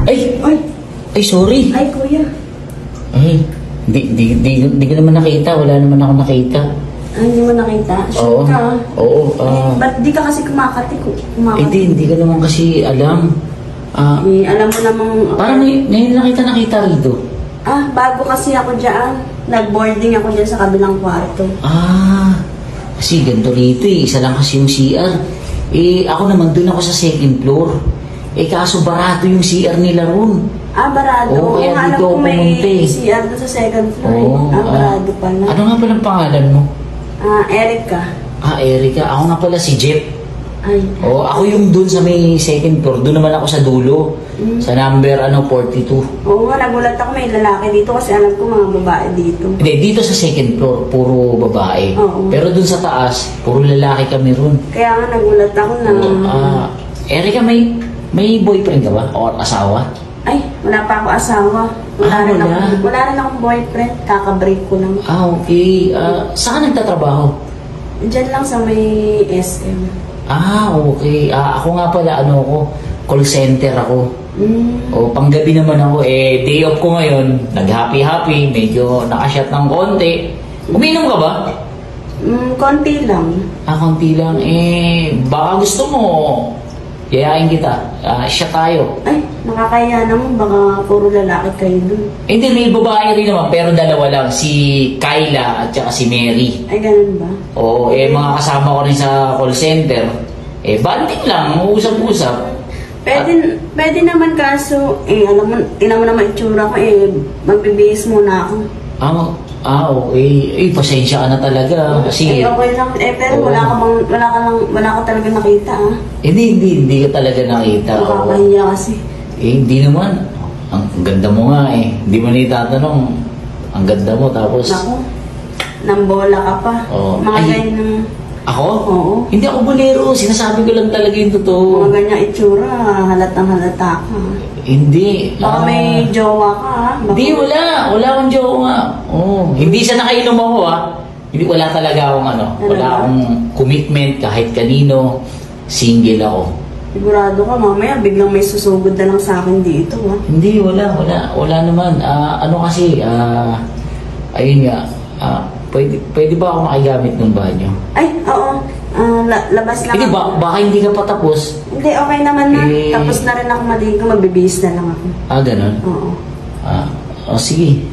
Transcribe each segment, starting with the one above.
Ay! Ay, Ay, sorry. ay kuya. Ay, di ko naman nakita. Wala naman ako nakita. Ay, hindi mo nakita? Oo. Sure ka? Oo. Ba't di ka kasi kumakati? Hindi ko naman kasi alam. Alam mo namang... Parang ngayon lang kita nakita rito. Bago kasi ako dyan. Nag-boarding ako dyan sa kabilang kwarto. Kasi ganito rito eh. Isa lang kasi yung CR. Ako naman dun ako sa second floor. Kaso barato yung CR nila ron. Barado. Oo, kaya Alam dito ko ako may pumunta CR doon sa second floor. Oo, Barado pala. Ano nga pala ang pangalan mo? Erica. Erica. Ako nga pala si Jeff. Ay. Ako yung dun sa may second floor. Doon naman ako sa dulo. Sa number 42. Oo nga, nagulat ako may lalaki dito kasi alam ko mga babae dito. Hindi, dito sa second floor, puro babae. Oo. Pero dun sa taas, puro lalaki kami ron. Kaya nga nagulat ako na... Erica, may boyfriend ka ba? O asawa? Ay, wala pa ako asawa. Wala rin akong boyfriend. Kaka-break ko lang. Okay. Saan nagtatrabaho? Diyan lang sa may SM. Okay. Ako nga pala, call center ako. Panggabi naman ako. Day off ko ngayon. Nag-happy-happy. Medyo nakashot ng konti. Uminom ka ba? Konti lang. Konti lang. Baka gusto mo, yayain kita. Siya tayo. Ay, nakakaya naman. Baka puro lalaki kayo dun. Hindi, may babae rin naman. Pero dalawa lang. Si Kyla at saka si Mary. Ay, ganun ba? Oo, mga kasama ko rin sa call center. Banding lang. Usap-usap. Pwede naman kaso, alam mo, tinan mo naman itsura ko, magbibihis muna ako. Okay. Pasensya ka na talaga. Kasi... okay lang. Pero wala ka talaga nakita, Hindi ka talaga nakita. Nakakahiya kasi. Hindi naman. Ang ganda mo nga Hindi mo na itatanong. Ang ganda mo, tapos... Naku, nambola ka pa. Mga ganyan ng... Ako? Oo. Hindi ako bolero. Sinasabi ko lang talaga yung totoo. Mga ganyang itsura, halatang halata ka. Hindi. Baka may jowa ka, Hindi, wala. Wala akong jowa. Hindi siya nakainom ako, Hindi, wala talaga akong Wala akong commitment kahit kanino. Single ako. Sigurado ka, mamaya biglang may susugod na lang sa akin dito, Hindi, wala. Wala naman. Kasi, ayun nga, pwede ba ako makigamit ng banyo? Ay, oo. Labas lang Hindi, baka hindi ka pa tapos. Hindi, okay naman na. Tapos na rin ako maligo, magbibihis na lang ako. Ganun? Oo. Sige.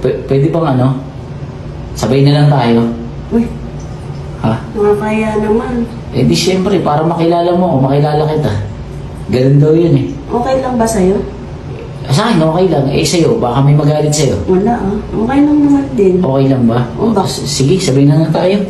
Pwede bang sabay na lang tayo? Uy. Nakakaya naman. Di syempre, para makilala mo ako, makilala kita. Ganun daw yun Okay lang ba sa'yo? Sa akin, okay lang. Sa'yo, baka may magalit sa'yo. Wala Okay lang naman din. Okay lang ba? Oo ba? Sige, sabihin na tayo.